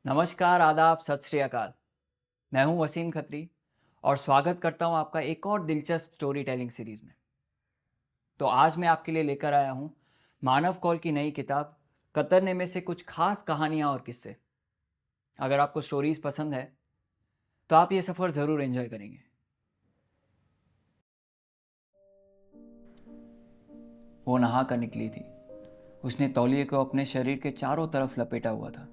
नमस्कार, आदाब, सत श्री अकाल। मैं हूं वसीम खत्री और स्वागत करता हूं आपका एक और दिलचस्प स्टोरी टेलिंग सीरीज में। तो आज मैं आपके लिए लेकर आया हूं मानव कौल की नई किताब कतरने में से कुछ खास कहानियां और किस्से। अगर आपको स्टोरीज पसंद है तो आप ये सफ़र ज़रूर एंजॉय करेंगे। वो नहा कर निकली थी। उसने तौलिए को अपने शरीर के चारों तरफ लपेटा हुआ था।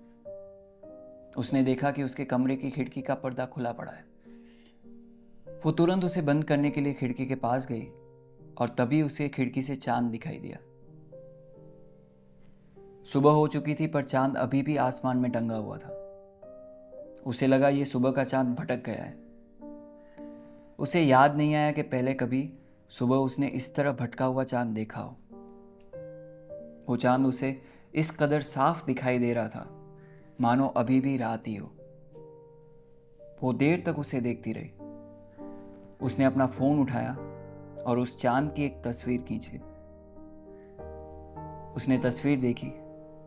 उसने देखा कि उसके कमरे की खिड़की का पर्दा खुला पड़ा है। वो तुरंत उसे बंद करने के लिए खिड़की के पास गई और तभी उसे खिड़की से चांद दिखाई दिया। सुबह हो चुकी थी पर चांद अभी भी आसमान में टंगा हुआ था। उसे लगा ये सुबह का चांद भटक गया है। उसे याद नहीं आया कि पहले कभी सुबह उसने इस तरह भटका हुआ चांद देखा हो। वो चांद उसे इस कदर साफ दिखाई दे रहा था मानो अभी भी रात ही हो। वो देर तक उसे देखती रही। उसने अपना फोन उठाया और उस चांद की एक तस्वीर खींच ली। उसने तस्वीर देखी।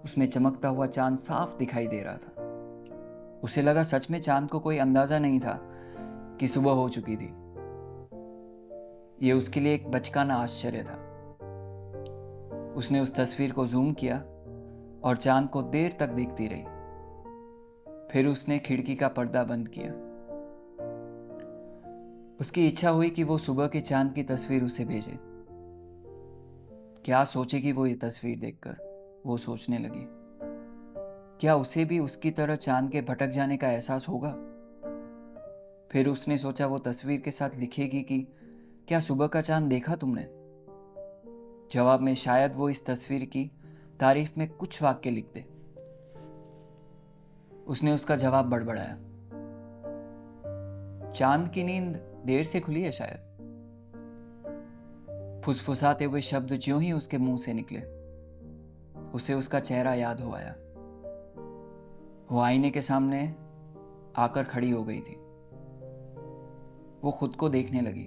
उसमें चमकता हुआ चांद साफ दिखाई दे रहा था। उसे लगा सच में चांद को कोई अंदाजा नहीं था कि सुबह हो चुकी थी। यह उसके लिए एक बचकाना आश्चर्य था। उसने उस तस्वीर को जूम किया और चांद को देर तक देखती रही। फिर उसने खिड़की का पर्दा बंद किया। उसकी इच्छा हुई कि वो सुबह के चांद की तस्वीर उसे भेजे। क्या सोचेगी वो ये तस्वीर देखकर, वो सोचने लगी। क्या उसे भी उसकी तरह चांद के भटक जाने का एहसास होगा? फिर उसने सोचा वो तस्वीर के साथ लिखेगी कि क्या सुबह का चांद देखा तुमने? जवाब में शायद वो इस तस्वीर की तारीफ में कुछ वाक्य लिख दे। उसने उसका जवाब बड़बड़ाया। चांद की नींद देर से खुली है शायद। फुसफुसाते हुए शब्द ज्यों ही उसके मुंह से निकले, उसे उसका चेहरा याद हो आया। वो आईने के सामने आकर खड़ी हो गई थी। वो खुद को देखने लगी।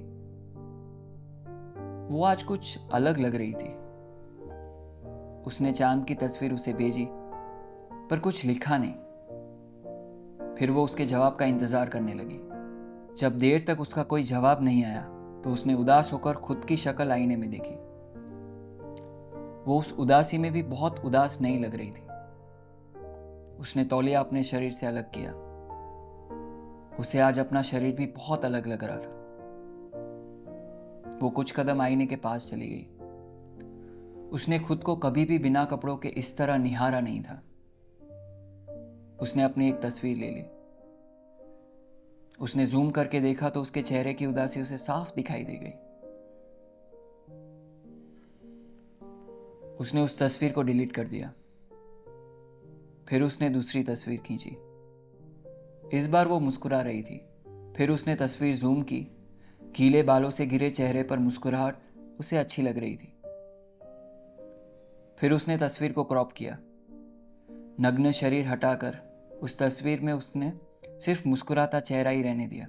वो आज कुछ अलग लग रही थी। उसने चांद की तस्वीर उसे भेजी पर कुछ लिखा नहीं। फिर वो उसके जवाब का इंतजार करने लगी। जब देर तक उसका कोई जवाब नहीं आया तो उसने उदास होकर खुद की शक्ल आईने में देखी। वो उस उदासी में भी बहुत उदास नहीं लग रही थी। उसने तौलिया अपने शरीर से अलग किया। उसे आज अपना शरीर भी बहुत अलग लग रहा था। वो कुछ कदम आईने के पास चली गई। उसने खुद को कभी भी बिना कपड़ों के इस तरह निहारा नहीं था। उसने अपनी एक तस्वीर ले ली। उसने जूम करके देखा तो उसके चेहरे की उदासी उसे साफ दिखाई दे गई। उसने उस तस्वीर को डिलीट कर दिया। फिर उसने दूसरी तस्वीर खींची। इस बार वो मुस्कुरा रही थी। फिर उसने तस्वीर जूम की। गीले बालों से घिरे चेहरे पर मुस्कुराहट उसे अच्छी लग रही थी। फिर उसने तस्वीर को क्रॉप किया। नग्न शरीर हटाकर उस तस्वीर में उसने सिर्फ मुस्कुराता चेहरा ही रहने दिया।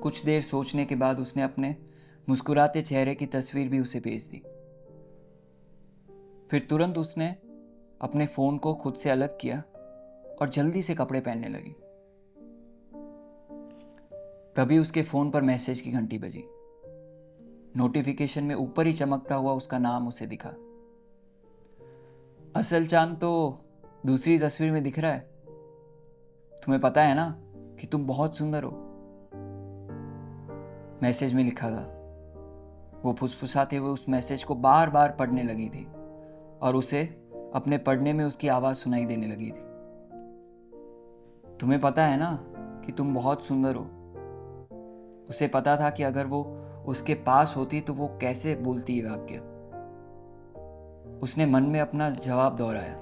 कुछ देर सोचने के बाद उसने अपने मुस्कुराते चेहरे की तस्वीर भी उसे भेज दी। फिर तुरंत उसने अपने फोन को खुद से अलग किया और जल्दी से कपड़े पहनने लगी। तभी उसके फोन पर मैसेज की घंटी बजी। नोटिफिकेशन में ऊपर ही चमकता हुआ उसका नाम उसे दिखा। असल चांद तो दूसरी तस्वीर में दिख रहा है। तुम्हें पता है ना कि तुम बहुत सुंदर हो, मैसेज में लिखा था। वो फुसफुसाते हुए उस मैसेज को बार बार पढ़ने लगी थी और उसे अपने पढ़ने में उसकी आवाज़ सुनाई देने लगी थी। तुम्हें पता है ना कि तुम बहुत सुंदर हो। उसे पता था कि अगर वो उसके पास होती तो वो कैसे बोलती ये वाक्य। उसने मन में अपना जवाब दोहराया,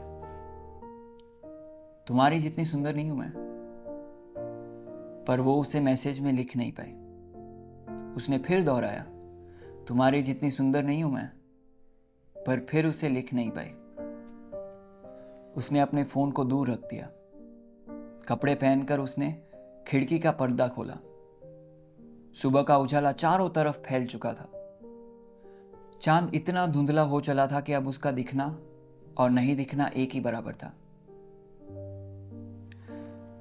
तुम्हारी जितनी सुंदर नहीं हूं मैं। पर वो उसे मैसेज में लिख नहीं पाई। उसने फिर दोहराया, तुम्हारी जितनी सुंदर नहीं हूं मैं। पर फिर उसे लिख नहीं पाई। उसने अपने फोन को दूर रख दिया। कपड़े पहनकर उसने खिड़की का पर्दा खोला। सुबह का उजाला चारों तरफ फैल चुका था। चांद इतना धुंधला हो चला था कि अब उसका दिखना और नहीं दिखना एक ही बराबर था।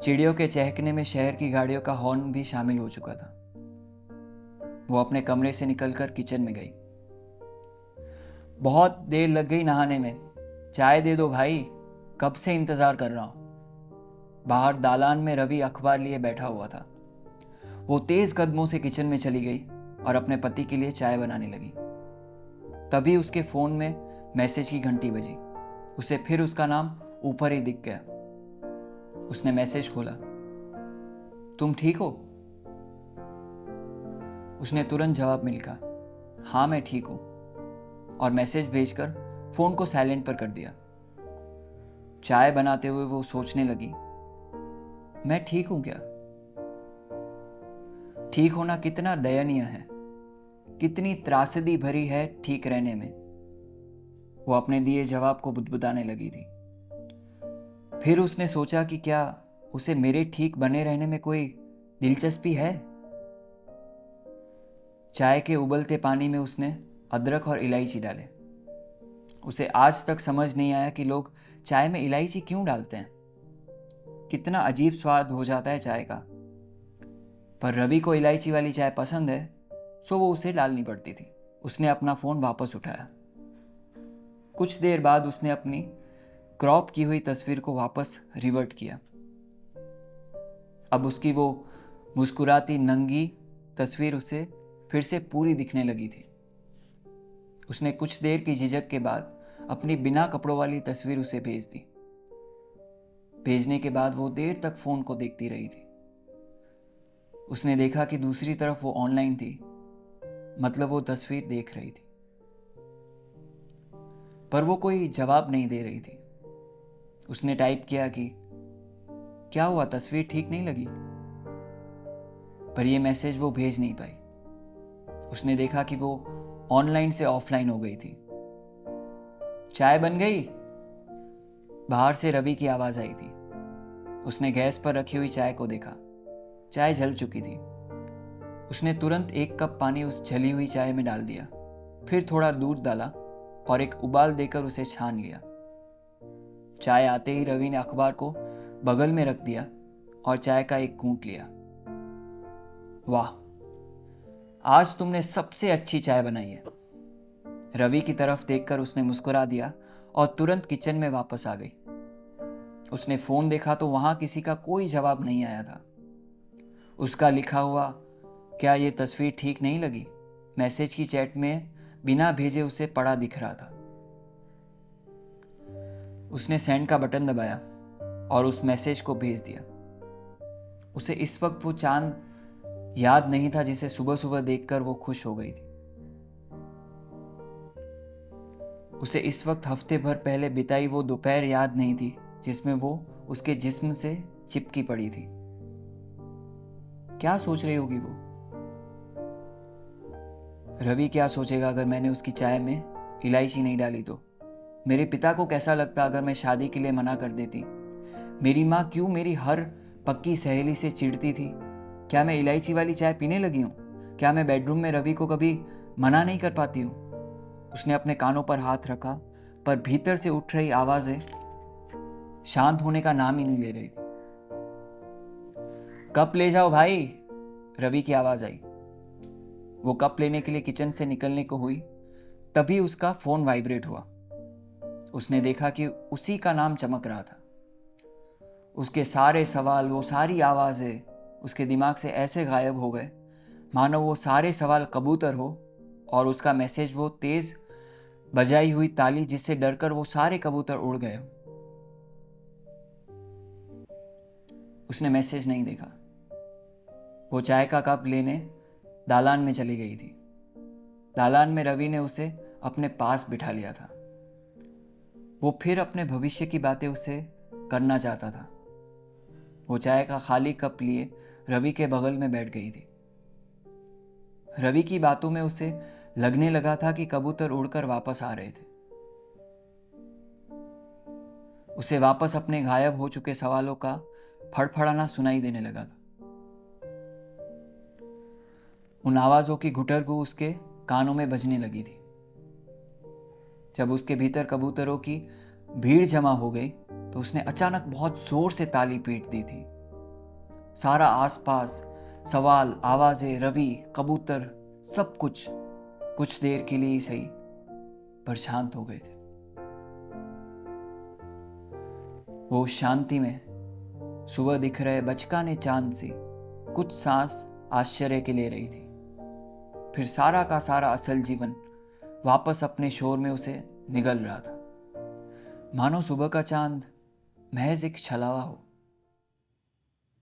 चिड़ियों के चहकने में शहर की गाड़ियों का हॉर्न भी शामिल हो चुका था। वो अपने कमरे से निकलकर किचन में गई। बहुत देर लग गई नहाने में, चाय दे दो भाई, कब से इंतजार कर रहा हूं। बाहर दालान में रवि अखबार लिए बैठा हुआ था। वो तेज कदमों से किचन में चली गई और अपने पति के लिए चाय बनाने लगी। तभी उसके फोन में मैसेज की घंटी बजी। उसे फिर उसका नाम ऊपर ही दिख गया। उसने मैसेज खोला, तुम ठीक हो? उसने तुरंत जवाब में लिखा, हाँ मैं ठीक हूं, और मैसेज भेजकर फोन को साइलेंट पर कर दिया। चाय बनाते हुए वो सोचने लगी, मैं ठीक हूं क्या? ठीक होना कितना दयनीय है, कितनी त्रासदी भरी है ठीक रहने में। वो अपने दिए जवाब को बुदबुदाने लगी थी। फिर उसने सोचा कि क्या उसे मेरे ठीक बने रहने में कोई दिलचस्पी है? चाय के उबलते पानी में उसने अदरक और इलायची डाले। उसे आज तक समझ नहीं आया कि लोग चाय में इलायची क्यों डालते हैं। कितना अजीब स्वाद हो जाता है चाय का। पर रवि को इलायची वाली चाय पसंद है, सो वो उसे डालनी पड़ती थी। उसने अपना फोन वापस उठाया। कुछ देर बाद उसने अपनी क्रॉप की हुई तस्वीर को वापस रिवर्ट किया। अब उसकी वो मुस्कुराती नंगी तस्वीर उसे फिर से पूरी दिखने लगी थी। उसने कुछ देर की झिझक के बाद अपनी बिना कपड़ों वाली तस्वीर उसे भेज दी। भेजने के बाद वो देर तक फोन को देखती रही थी। उसने देखा कि दूसरी तरफ वो ऑनलाइन थी, मतलब वो तस्वीर देख रही थी, पर वो कोई जवाब नहीं दे रही थी। उसने टाइप किया कि क्या हुआ, तस्वीर ठीक नहीं लगी? पर यह मैसेज वो भेज नहीं पाई। उसने देखा कि वो ऑनलाइन से ऑफलाइन हो गई थी। चाय बन गई? बाहर से रवि की आवाज आई थी। उसने गैस पर रखी हुई चाय को देखा। चाय जल चुकी थी। उसने तुरंत एक कप पानी उस जली हुई चाय में डाल दिया, फिर थोड़ा दूध डाला और एक उबाल देकर उसे छान लिया। चाय आते ही रवि ने अखबार को बगल में रख दिया और चाय का एक घूंट लिया। वाह, आज तुमने सबसे अच्छी चाय बनाई है। रवि की तरफ देखकर उसने मुस्कुरा दिया और तुरंत किचन में वापस आ गई। उसने फोन देखा तो वहां किसी का कोई जवाब नहीं आया था। उसका लिखा हुआ क्या ये तस्वीर ठीक नहीं लगी मैसेज की चैट में बिना भेजे उसे पड़ा दिख रहा था। उसने सेंड का बटन दबाया और उस मैसेज को भेज दिया। उसे इस वक्त वो चांद याद नहीं था जिसे सुबह सुबह देखकर वो खुश हो गई थी। उसे इस वक्त हफ्ते भर पहले बिताई वो दोपहर याद नहीं थी जिसमें वो उसके जिस्म से चिपकी पड़ी थी। क्या सोच रही होगी वो? रवि क्या सोचेगा अगर मैंने उसकी चाय में इलायची नहीं डाली तो? मेरे पिता को कैसा लगता अगर मैं शादी के लिए मना कर देती? मेरी माँ क्यों मेरी हर पक्की सहेली से चिढ़ती थी? क्या मैं इलायची वाली चाय पीने लगी हूँ? क्या मैं बेडरूम में रवि को कभी मना नहीं कर पाती हूँ? उसने अपने कानों पर हाथ रखा, पर भीतर से उठ रही आवाजें शांत होने का नाम ही नहीं ले रही थी। कप ले जाओ भाई, रवि की आवाज आई। वो कप लेने के लिए किचन से निकलने को हुई, तभी उसका फोन वाइब्रेट हुआ। उसने देखा कि उसी का नाम चमक रहा था। उसके सारे सवाल, वो सारी आवाजें उसके दिमाग से ऐसे गायब हो गए मानो वो सारे सवाल कबूतर हो और उसका मैसेज वो तेज बजाई हुई ताली जिससे डरकर वो सारे कबूतर उड़ गए। उसने मैसेज नहीं देखा। वो चाय का कप लेने दालान में चली गई थी। दालान में रवि ने उसे अपने पास बिठा लिया था। वो फिर अपने भविष्य की बातें उससे करना चाहता था। वो चाय का खाली कप लिए रवि के बगल में बैठ गई थी। रवि की बातों में उसे लगने लगा था कि कबूतर उड़कर वापस आ रहे थे। उसे वापस अपने गायब हो चुके सवालों का फड़फड़ाना सुनाई देने लगा था। उन आवाजों की घुटरगू उसके कानों में बजने लगी थी। जब उसके भीतर कबूतरों की भीड़ जमा हो गई तो उसने अचानक बहुत जोर से ताली पीट दी थी। सारा आसपास, सवाल, आवाजें, रवि, कबूतर, सब कुछ देर के लिए ही सही पर शांत हो गए थे। वो शांति में सुबह दिख रहे बचकाने चांद से कुछ सांस आश्चर्य के ले रही थी। फिर सारा का सारा असल जीवन वापस अपने शोर में उसे निगल रहा था, मानो सुबह का चांद महज एक छलावा हो।